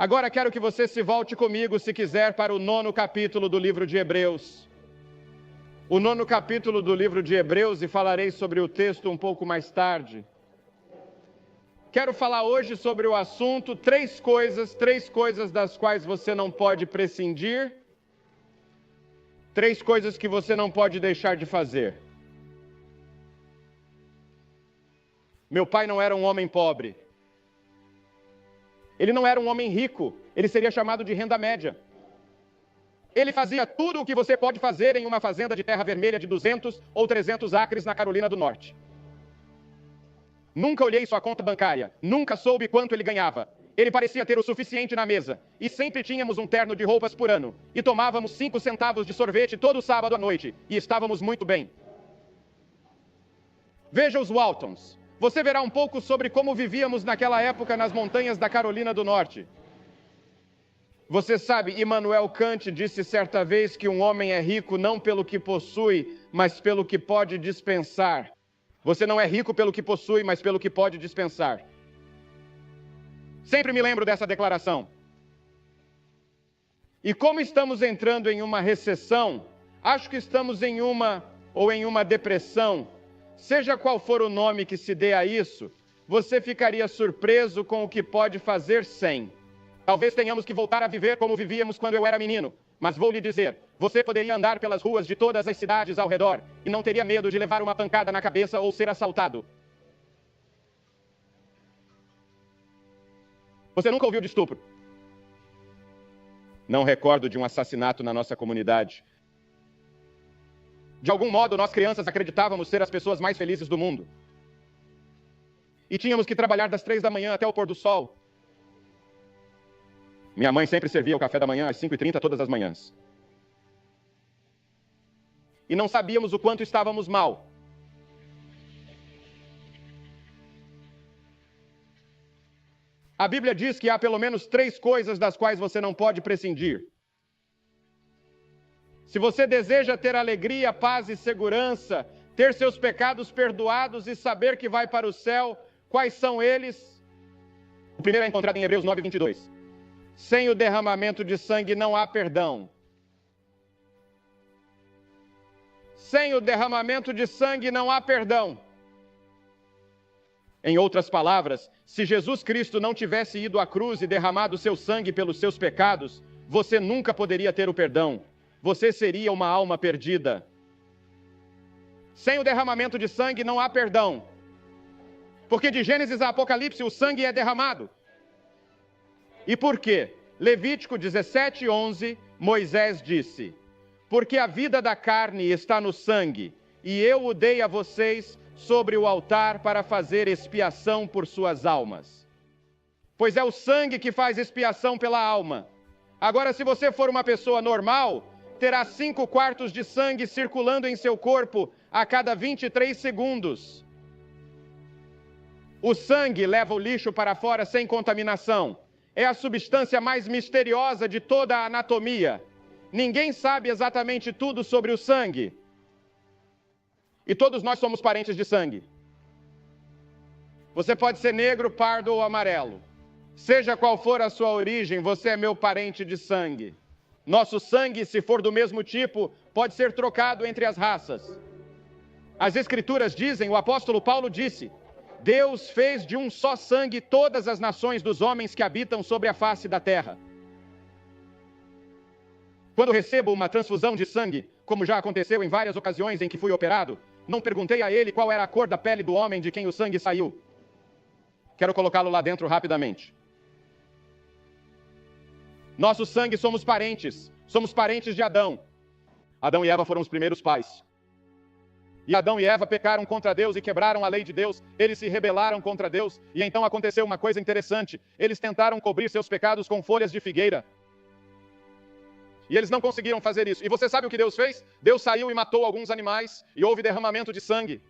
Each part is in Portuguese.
Agora quero que você se volte comigo, se quiser, para o 9º capítulo do livro de Hebreus. O 9º capítulo do livro de Hebreus, e falarei sobre o texto um pouco mais tarde. Quero falar hoje sobre o assunto três coisas das quais você não pode prescindir, três coisas que você não pode deixar de fazer. Meu pai não era um homem pobre. Ele não era um homem rico, ele seria chamado de renda média. Ele fazia tudo o que você pode fazer em uma fazenda de terra vermelha de 200 ou 300 acres na Carolina do Norte. Nunca olhei sua conta bancária, nunca soube quanto ele ganhava. Ele parecia ter o suficiente na mesa, e sempre tínhamos um terno de roupas por ano, e tomávamos 5 centavos de sorvete todo sábado à noite, e estávamos muito bem. Veja os Waltons. Você verá um pouco sobre como vivíamos naquela época nas montanhas da Carolina do Norte. Você sabe, Immanuel Kant disse certa vez que um homem é rico não pelo que possui, mas pelo que pode dispensar. Você não é rico pelo que possui, mas pelo que pode dispensar. Sempre me lembro dessa declaração. E como estamos entrando em uma recessão, acho que estamos em uma depressão, seja qual for o nome que se dê a isso, você ficaria surpreso com o que pode fazer sem. Talvez tenhamos que voltar a viver como vivíamos quando eu era menino, mas vou lhe dizer, você poderia andar pelas ruas de todas as cidades ao redor e não teria medo de levar uma pancada na cabeça ou ser assaltado. Você nunca ouviu de estupro? Não recordo de um assassinato na nossa comunidade. De algum modo, nós crianças acreditávamos ser as pessoas mais felizes do mundo. E tínhamos que trabalhar das 3 da manhã até o pôr do sol. Minha mãe sempre servia o café da manhã às 5h30 todas as manhãs. E não sabíamos o quanto estávamos mal. A Bíblia diz que há pelo menos 3 coisas das quais você não pode prescindir. Se você deseja ter alegria, paz e segurança, ter seus pecados perdoados e saber que vai para o céu, quais são eles? O primeiro é encontrado em Hebreus 9:22. Sem o derramamento de sangue não há perdão. Sem o derramamento de sangue não há perdão. Em outras palavras, se Jesus Cristo não tivesse ido à cruz e derramado seu sangue pelos seus pecados, você nunca poderia ter o perdão. Você seria uma alma perdida. Sem o derramamento de sangue não há perdão. Porque de Gênesis a Apocalipse o sangue é derramado. E por quê? Levítico 17:11, Moisés disse: porque a vida da carne está no sangue, e eu o dei a vocês sobre o altar para fazer expiação por suas almas. Pois é o sangue que faz expiação pela alma. Agora, se você for uma pessoa normal, terá 5/4 de sangue circulando em seu corpo a cada 23 segundos. O sangue leva o lixo para fora sem contaminação. É a substância mais misteriosa de toda a anatomia. Ninguém sabe exatamente tudo sobre o sangue. E todos nós somos parentes de sangue. Você pode ser negro, pardo ou amarelo. Seja qual for a sua origem, você é meu parente de sangue. Nosso sangue, se for do mesmo tipo, pode ser trocado entre as raças. As Escrituras dizem, o apóstolo Paulo disse, Deus fez de um só sangue todas as nações dos homens que habitam sobre a face da terra. Quando recebo uma transfusão de sangue, como já aconteceu em várias ocasiões em que fui operado, não perguntei a ele qual era a cor da pele do homem de quem o sangue saiu. Quero colocá-lo lá dentro rapidamente. Nosso sangue somos parentes de Adão. Adão e Eva foram os primeiros pais. E Adão e Eva pecaram contra Deus e quebraram a lei de Deus, eles se rebelaram contra Deus, e então aconteceu uma coisa interessante, eles tentaram cobrir seus pecados com folhas de figueira. E eles não conseguiram fazer isso. E você sabe o que Deus fez? Deus saiu e matou alguns animais, e houve derramamento de sangue.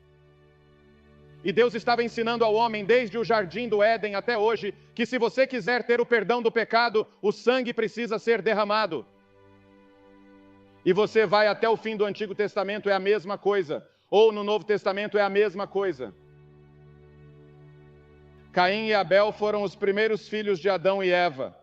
E Deus estava ensinando ao homem, desde o jardim do Éden até hoje, que se você quiser ter o perdão do pecado, o sangue precisa ser derramado. E você vai até o fim do Antigo Testamento, é a mesma coisa. Ou no Novo Testamento é a mesma coisa. Caim e Abel foram os primeiros filhos de Adão e Eva.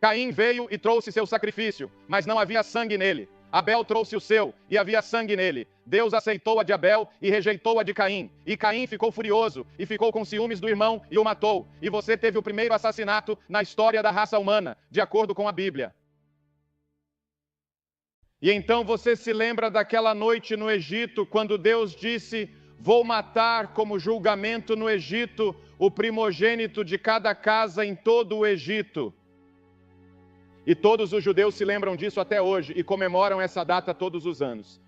Caim veio e trouxe seu sacrifício, mas não havia sangue nele. Abel trouxe o seu, e havia sangue nele. Deus aceitou a de Abel e rejeitou a de Caim. E Caim ficou furioso, e ficou com ciúmes do irmão, e o matou. E você teve o primeiro assassinato na história da raça humana, de acordo com a Bíblia. E então você se lembra daquela noite no Egito, quando Deus disse: vou matar como julgamento no Egito o primogênito de cada casa em todo o Egito. E todos os judeus se lembram disso até hoje e comemoram essa data todos os anos.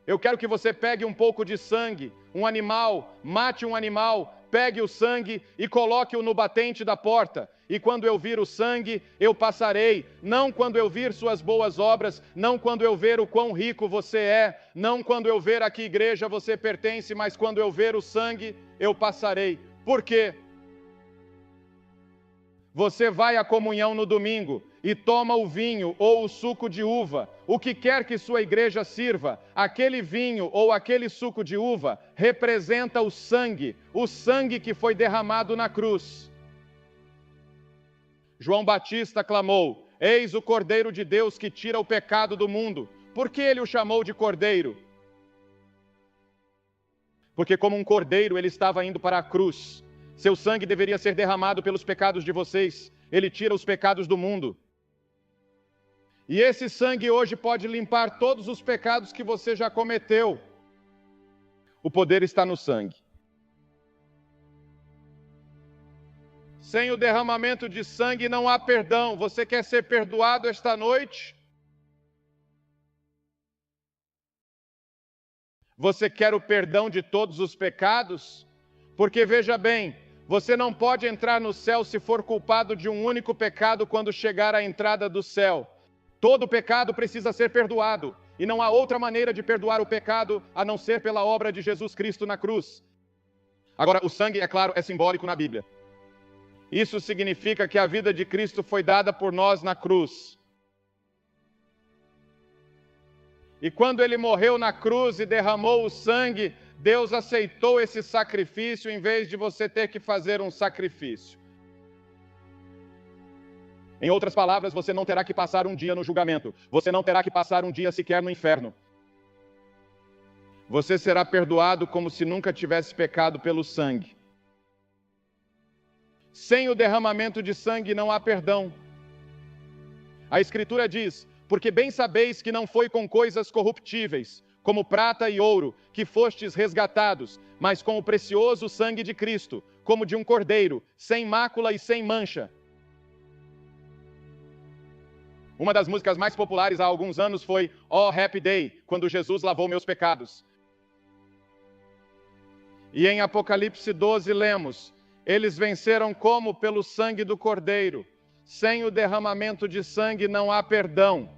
Eu quero que você pegue um pouco de sangue, um animal, mate um animal, pegue o sangue e coloque-o no batente da porta. E quando eu vir o sangue, eu passarei, não quando eu vir suas boas obras, não quando eu ver o quão rico você é, não quando eu ver a que igreja você pertence, mas quando eu ver o sangue, eu passarei. Por quê? Você vai à comunhão no domingo e toma o vinho ou o suco de uva, o que quer que sua igreja sirva, aquele vinho ou aquele suco de uva representa o sangue que foi derramado na cruz. João Batista clamou: eis o Cordeiro de Deus que tira o pecado do mundo. Por que ele o chamou de Cordeiro? Porque como um cordeiro ele estava indo para a cruz. Seu sangue deveria ser derramado pelos pecados de vocês. Ele tira os pecados do mundo. E esse sangue hoje pode limpar todos os pecados que você já cometeu. O poder está no sangue. Sem o derramamento de sangue não há perdão. Você quer ser perdoado esta noite? Você quer o perdão de todos os pecados? Porque veja bem, você não pode entrar no céu se for culpado de um único pecado quando chegar à entrada do céu. Todo pecado precisa ser perdoado, e não há outra maneira de perdoar o pecado a não ser pela obra de Jesus Cristo na cruz. Agora, o sangue, é claro, é simbólico na Bíblia. Isso significa que a vida de Cristo foi dada por nós na cruz. E quando ele morreu na cruz e derramou o sangue, Deus aceitou esse sacrifício em vez de você ter que fazer um sacrifício. Em outras palavras, você não terá que passar um dia no julgamento. Você não terá que passar um dia sequer no inferno. Você será perdoado como se nunca tivesse pecado pelo sangue. Sem o derramamento de sangue não há perdão. A Escritura diz: porque bem sabeis que não foi com coisas corruptíveis, como prata e ouro, que fostes resgatados, mas com o precioso sangue de Cristo, como de um cordeiro, sem mácula e sem mancha. Uma das músicas mais populares há alguns anos foi Oh Happy Day, quando Jesus lavou meus pecados. E em Apocalipse 12 lemos: eles venceram como? Pelo sangue do cordeiro. Sem o derramamento de sangue não há perdão.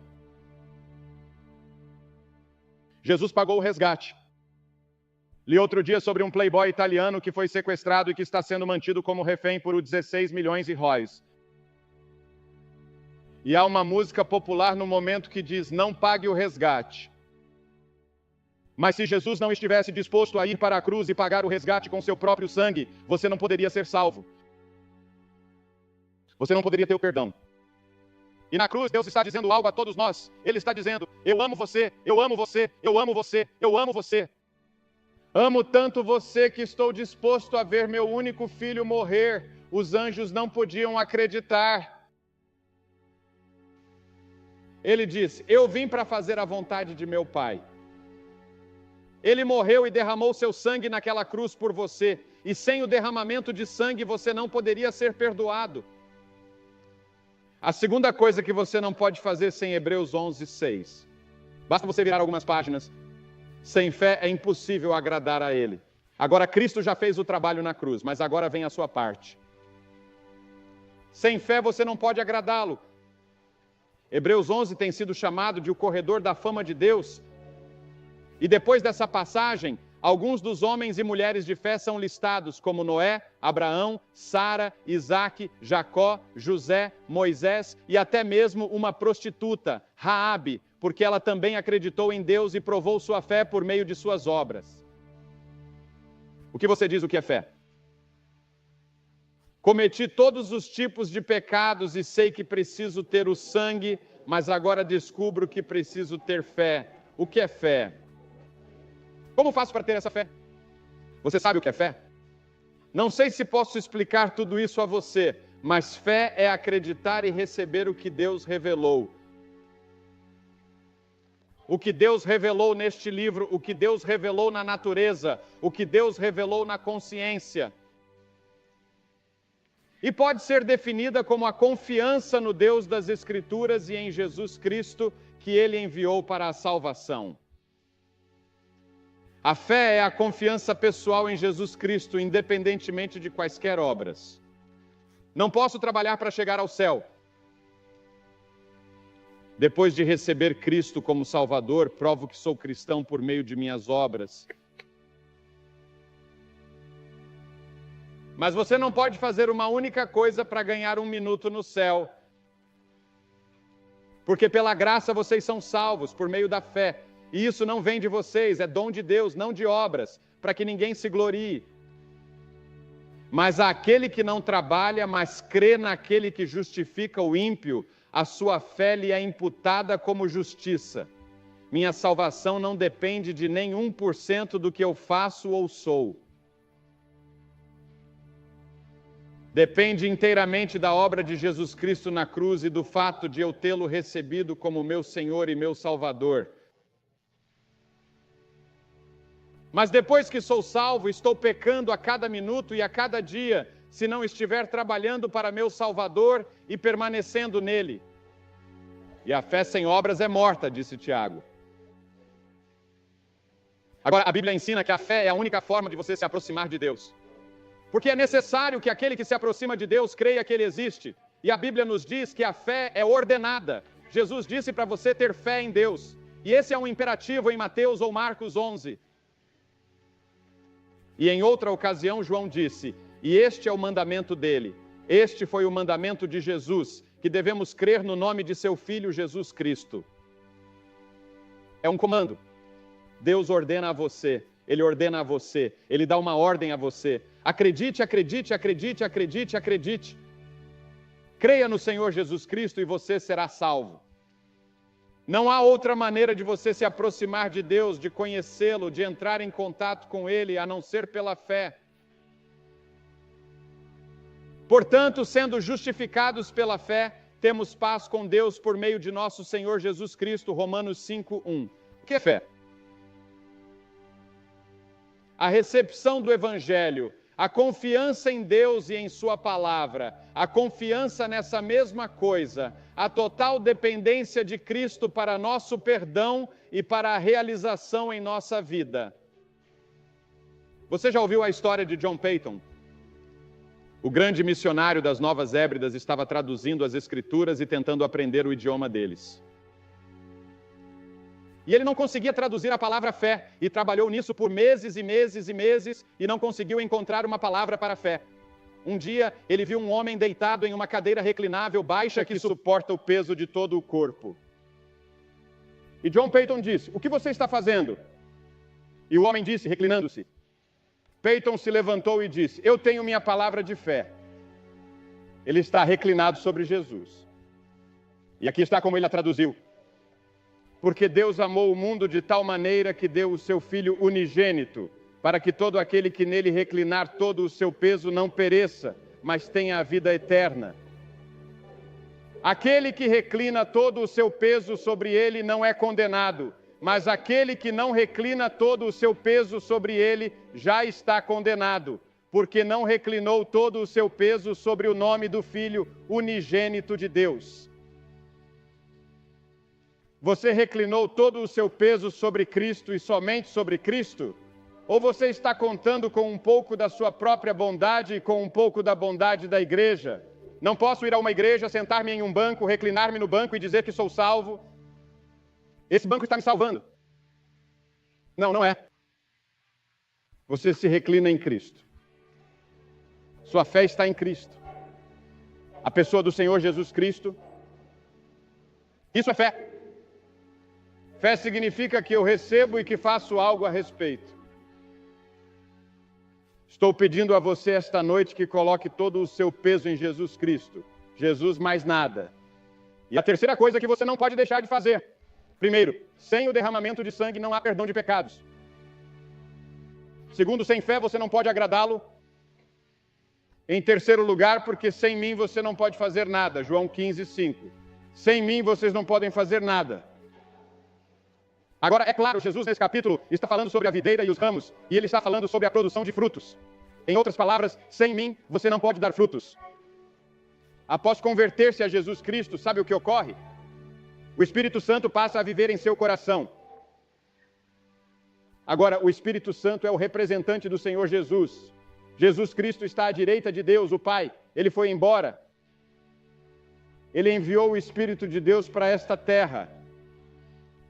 Jesus pagou o resgate. Li outro dia sobre um playboy italiano que foi sequestrado e que está sendo mantido como refém por 16 milhões de réis. E há uma música popular no momento que diz: não pague o resgate. Mas se Jesus não estivesse disposto a ir para a cruz e pagar o resgate com seu próprio sangue, você não poderia ser salvo. Você não poderia ter o perdão. E na cruz Deus está dizendo algo a todos nós. Ele está dizendo: eu amo você, eu amo você, eu amo você, eu amo você. Amo tanto você que estou disposto a ver meu único filho morrer. Os anjos não podiam acreditar. Ele disse: eu vim para fazer a vontade de meu Pai. Ele morreu e derramou seu sangue naquela cruz por você. E sem o derramamento de sangue você não poderia ser perdoado. A segunda coisa que você não pode fazer sem Hebreus 11:6. Basta você virar algumas páginas. Sem fé é impossível agradar a Ele. Agora Cristo já fez o trabalho na cruz, mas agora vem a sua parte. Sem fé você não pode agradá-lo. Hebreus 11 tem sido chamado de o corredor da fama de Deus. E depois dessa passagem, alguns dos homens e mulheres de fé são listados como Noé, Abraão, Sara, Isaque, Jacó, José, Moisés e até mesmo uma prostituta, Raabe, porque ela também acreditou em Deus e provou sua fé por meio de suas obras. O que você diz o que é fé? Cometi todos os tipos de pecados e sei que preciso ter o sangue, mas agora descubro que preciso ter fé. O que é fé? Como faço para ter essa fé? Você sabe o que é fé? Não sei se posso explicar tudo isso a você, mas fé é acreditar e receber o que Deus revelou. O que Deus revelou neste livro, o que Deus revelou na natureza, o que Deus revelou na consciência. E pode ser definida como a confiança no Deus das Escrituras e em Jesus Cristo, que Ele enviou para a salvação. A fé é a confiança pessoal em Jesus Cristo, independentemente de quaisquer obras. Não posso trabalhar para chegar ao céu. Depois de receber Cristo como Salvador, provo que sou cristão por meio de minhas obras. Mas você não pode fazer uma única coisa para ganhar 1 minuto no céu. Porque pela graça vocês são salvos, por meio da fé. E isso não vem de vocês, é dom de Deus, não de obras, para que ninguém se glorie. Mas aquele que não trabalha, mas crê naquele que justifica o ímpio, a sua fé lhe é imputada como justiça. Minha salvação não depende de nem 1% do que eu faço ou sou. Depende inteiramente da obra de Jesus Cristo na cruz e do fato de eu tê-lo recebido como meu Senhor e meu Salvador. Mas depois que sou salvo, estou pecando a cada minuto e a cada dia, se não estiver trabalhando para meu Salvador e permanecendo nele. E a fé sem obras é morta, disse Tiago. Agora, a Bíblia ensina que a fé é a única forma de você se aproximar de Deus. Porque é necessário que aquele que se aproxima de Deus creia que Ele existe. E a Bíblia nos diz que a fé é ordenada. Jesus disse para você ter fé em Deus. E esse é um imperativo em Mateus ou Marcos 11. E em outra ocasião, João disse, e este é o mandamento dele, este foi o mandamento de Jesus, que devemos crer no nome de seu Filho Jesus Cristo. É um comando. Deus ordena a você, Ele ordena a você, Ele dá uma ordem a você. Acredite, acredite, acredite, acredite, acredite. Creia no Senhor Jesus Cristo e você será salvo. Não há outra maneira de você se aproximar de Deus, de conhecê-lo, de entrar em contato com Ele, a não ser pela fé. Portanto, sendo justificados pela fé, temos paz com Deus por meio de nosso Senhor Jesus Cristo, Romanos 5:1. O que é fé? A recepção do Evangelho, a confiança em Deus e em Sua palavra, a confiança nessa mesma coisa, a total dependência de Cristo para nosso perdão e para a realização em nossa vida. Você já ouviu a história de John Paton? O grande missionário das Novas Hébridas estava traduzindo as Escrituras e tentando aprender o idioma deles. E ele não conseguia traduzir a palavra fé, e trabalhou nisso por meses e meses e meses, e não conseguiu encontrar uma palavra para fé. Um dia, ele viu um homem deitado em uma cadeira reclinável baixa que suporta o peso de todo o corpo. E John Paton disse, o que você está fazendo? E o homem disse, reclinando-se. Paton se levantou e disse, eu tenho minha palavra de fé. Ele está reclinado sobre Jesus. E aqui está como ele a traduziu. Porque Deus amou o mundo de tal maneira que deu o seu Filho unigênito, para que todo aquele que nele reclinar todo o seu peso não pereça, mas tenha a vida eterna. Aquele que reclina todo o seu peso sobre ele não é condenado, mas aquele que não reclina todo o seu peso sobre ele já está condenado, porque não reclinou todo o seu peso sobre o nome do Filho unigênito de Deus. Você reclinou todo o seu peso sobre Cristo e somente sobre Cristo? Ou você está contando com um pouco da sua própria bondade e com um pouco da bondade da igreja? Não posso ir a uma igreja, sentar-me em um banco, reclinar-me no banco e dizer que sou salvo. Esse banco está me salvando. Não, não é. Você se reclina em Cristo. Sua fé está em Cristo. A pessoa do Senhor Jesus Cristo. Isso é fé. Fé significa que eu recebo e que faço algo a respeito. Estou pedindo a você esta noite que coloque todo o seu peso em Jesus Cristo. Jesus mais nada. E a terceira coisa que você não pode deixar de fazer. Primeiro, sem o derramamento de sangue não há perdão de pecados. Segundo, sem fé você não pode agradá-lo. Em terceiro lugar, porque sem mim você não pode fazer nada. João 15:5. Sem mim vocês não podem fazer nada. Agora, é claro, Jesus nesse capítulo está falando sobre a videira e os ramos, e ele está falando sobre a produção de frutos. Em outras palavras, sem mim você não pode dar frutos. Após converter-se a Jesus Cristo, sabe o que ocorre? O Espírito Santo passa a viver em seu coração. Agora, o Espírito Santo é o representante do Senhor Jesus. Jesus Cristo está à direita de Deus, o Pai. Ele foi embora. Ele enviou o Espírito de Deus para esta terra.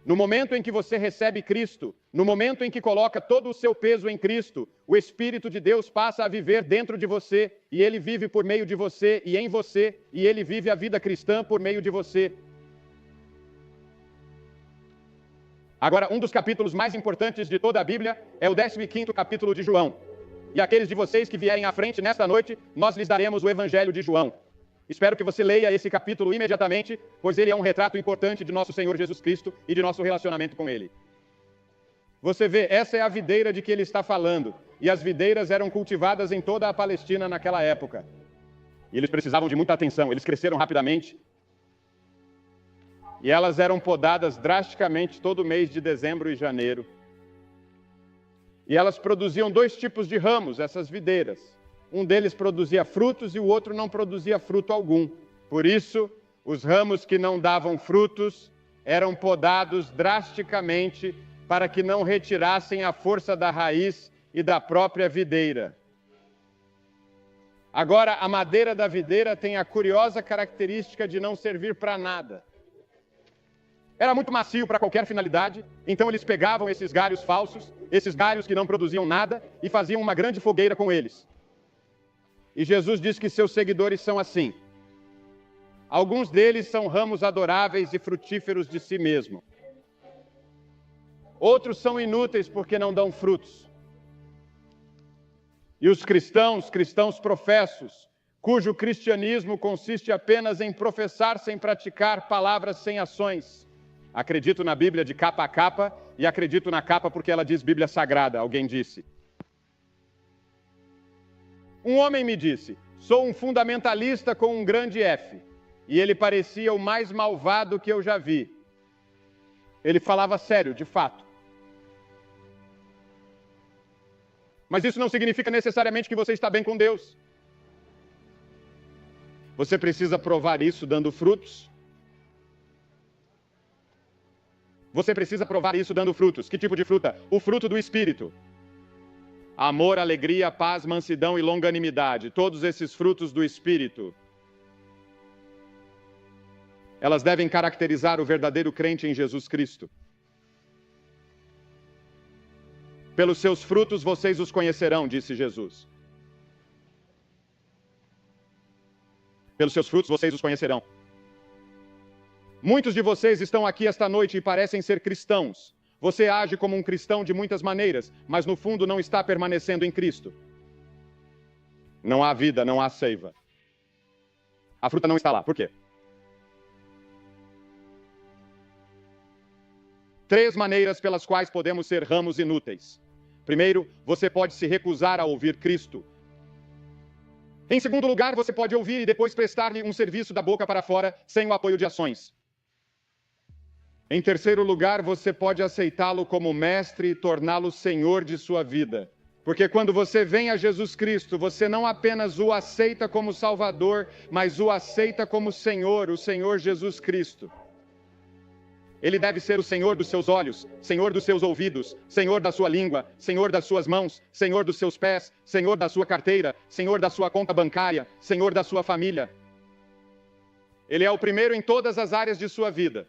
No momento em que você recebe Cristo, no momento em que coloca todo o seu peso em Cristo, o Espírito de Deus passa a viver dentro de você, e ele vive por meio de você e em você, e ele vive a vida cristã por meio de você. Agora, um dos capítulos mais importantes de toda a Bíblia é o 15º capítulo de João. E aqueles de vocês que vierem à frente nesta noite, nós lhes daremos o Evangelho de João. Espero que você leia esse capítulo imediatamente, pois ele é um retrato importante de nosso Senhor Jesus Cristo e de nosso relacionamento com Ele. Você vê, essa é a videira de que ele está falando. E as videiras eram cultivadas em toda a Palestina naquela época. E eles precisavam de muita atenção, eles cresceram rapidamente. E elas eram podadas drasticamente todo mês de dezembro e janeiro. E elas produziam 2 tipos de ramos, essas videiras. Um deles produzia frutos e o outro não produzia fruto algum. Por isso, os ramos que não davam frutos eram podados drasticamente para que não retirassem a força da raiz e da própria videira. Agora, a madeira da videira tem a curiosa característica de não servir para nada. Era muito macio para qualquer finalidade, então eles pegavam esses galhos falsos, esses galhos que não produziam nada, e faziam uma grande fogueira com eles. E Jesus diz que seus seguidores são assim. Alguns deles são ramos adoráveis e frutíferos de si mesmo. Outros são inúteis porque não dão frutos. E os cristãos professos, cujo cristianismo consiste apenas em professar sem praticar, palavras sem ações. Acredito na Bíblia de capa a capa e acredito na capa porque ela diz Bíblia Sagrada, alguém disse. Um homem me disse, sou um fundamentalista com um grande F. E ele parecia o mais malvado que eu já vi. Ele falava sério, de fato. Mas isso não significa necessariamente que você está bem com Deus. Você precisa provar isso dando frutos. Você precisa provar isso dando frutos. Que tipo de fruta? O fruto do Espírito. Amor, alegria, paz, mansidão e longanimidade. Todos esses frutos do Espírito. Elas devem caracterizar o verdadeiro crente em Jesus Cristo. Pelos seus frutos vocês os conhecerão, disse Jesus. Pelos seus frutos vocês os conhecerão. Muitos de vocês estão aqui esta noite e parecem ser cristãos. Você age como um cristão de muitas maneiras, mas no fundo não está permanecendo em Cristo. Não há vida, não há seiva. A fruta não está lá. Por quê? 3 maneiras pelas quais podemos ser ramos inúteis. Primeiro, você pode se recusar a ouvir Cristo. Em segundo lugar, você pode ouvir e depois prestar-lhe um serviço da boca para fora, sem o apoio de ações. Em terceiro lugar, você pode aceitá-lo como mestre e torná-lo senhor de sua vida. Porque quando você vem a Jesus Cristo, você não apenas o aceita como Salvador, mas o aceita como Senhor, o Senhor Jesus Cristo. Ele deve ser o Senhor dos seus olhos, Senhor dos seus ouvidos, Senhor da sua língua, Senhor das suas mãos, Senhor dos seus pés, Senhor da sua carteira, Senhor da sua conta bancária, Senhor da sua família. Ele é o primeiro em todas as áreas de sua vida.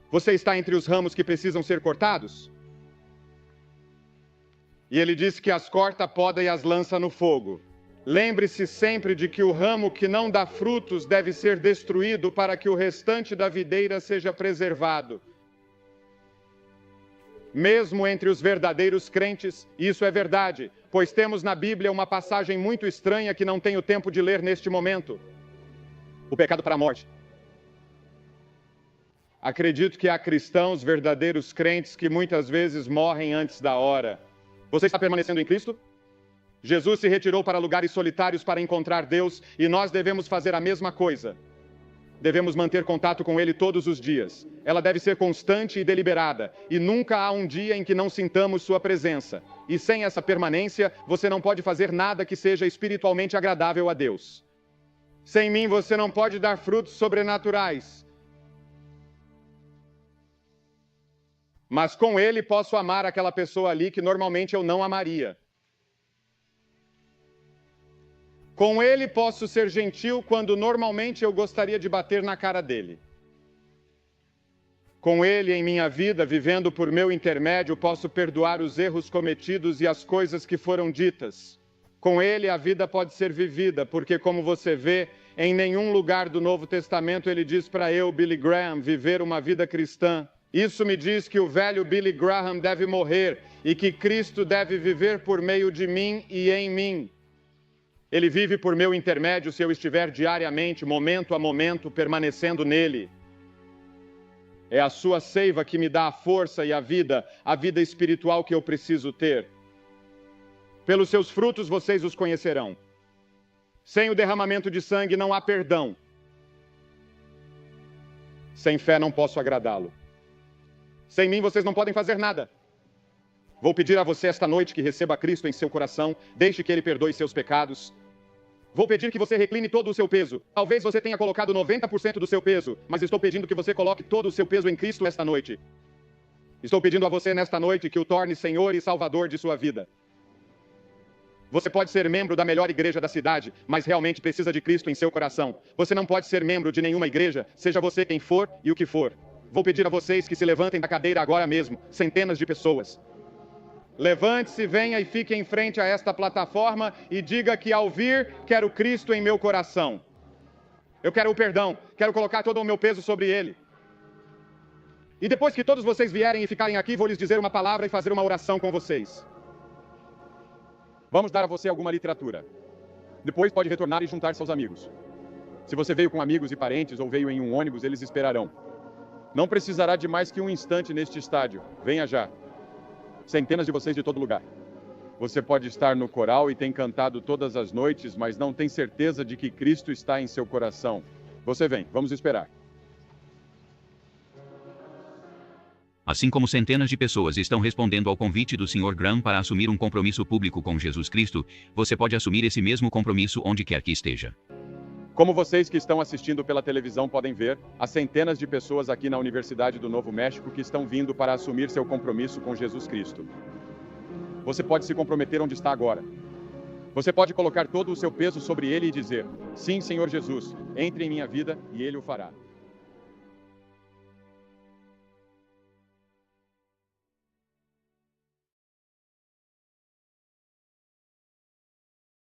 Você está entre os ramos que precisam ser cortados? E ele diz que as corta, poda e as lança no fogo. Lembre-se sempre de que o ramo que não dá frutos deve ser destruído para que o restante da videira seja preservado. Mesmo entre os verdadeiros crentes, isso é verdade. pois temos na Bíblia uma passagem muito estranha que não tenho tempo de ler neste momento. O pecado para a morte. Acredito que há cristãos, verdadeiros crentes, que muitas vezes morrem antes da hora. Você está permanecendo em Cristo? Jesus se retirou para lugares solitários para encontrar Deus e nós devemos fazer a mesma coisa. Devemos manter contato com Ele todos os dias. Ela deve ser constante e deliberada, e nunca há um dia em que não sintamos Sua presença. E sem essa permanência, você não pode fazer nada que seja espiritualmente agradável a Deus. Sem mim, você não pode dar frutos sobrenaturais. Mas com Ele posso amar aquela pessoa ali que normalmente eu não amaria. Com Ele posso ser gentil quando normalmente eu gostaria de bater na cara dele. Com Ele em minha vida, vivendo por meu intermédio, posso perdoar os erros cometidos e as coisas que foram ditas. Com Ele a vida pode ser vivida, porque como você vê, em nenhum lugar do Novo Testamento ele diz para eu, Billy Graham, viver uma vida cristã. Isso me diz que o velho Billy Graham deve morrer e que Cristo deve viver por meio de mim e em mim. Ele vive por meu intermédio se eu estiver diariamente, momento a momento, permanecendo nele. É a sua seiva que me dá a força e a vida espiritual que eu preciso ter. Pelos seus frutos vocês os conhecerão. Sem o derramamento de sangue não há perdão. Sem fé não posso agradá-lo. Sem mim vocês não podem fazer nada. Vou pedir a você esta noite que receba Cristo em seu coração, deixe que Ele perdoe seus pecados. Vou pedir que você recline todo o seu peso. Talvez você tenha colocado 90% do seu peso, mas estou pedindo que você coloque todo o seu peso em Cristo esta noite. Estou pedindo a você nesta noite que o torne Senhor e Salvador de sua vida. Você pode ser membro da melhor igreja da cidade, mas realmente precisa de Cristo em seu coração. Você não pode ser membro de nenhuma igreja, seja você quem for e o que for. Vou pedir a vocês que se levantem da cadeira agora mesmo, centenas de pessoas. Levante-se, venha e fique em frente a esta plataforma e diga que ao vir, quero Cristo em meu coração. Eu quero o perdão, quero colocar todo o meu peso sobre Ele. E depois que todos vocês vierem e ficarem aqui, vou lhes dizer uma palavra e fazer uma oração com vocês. Vamos dar a você alguma literatura. Depois pode retornar e juntar-se aos amigos. Se você veio com amigos e parentes ou veio em um ônibus, eles esperarão. Não precisará de mais que um instante neste estádio. Venha já. Centenas de vocês de todo lugar. Você pode estar no coral e tem cantado todas as noites, mas não tem certeza de que Cristo está em seu coração. Você vem, vamos esperar. Assim como centenas de pessoas estão respondendo ao convite do Sr. Graham para assumir um compromisso público com Jesus Cristo, você pode assumir esse mesmo compromisso onde quer que esteja. Como vocês que estão assistindo pela televisão podem ver, há centenas de pessoas aqui na Universidade do Novo México que estão vindo para assumir seu compromisso com Jesus Cristo. Você pode se comprometer onde está agora. Você pode colocar todo o seu peso sobre ele e dizer: sim, Senhor Jesus, entre em minha vida e Ele o fará.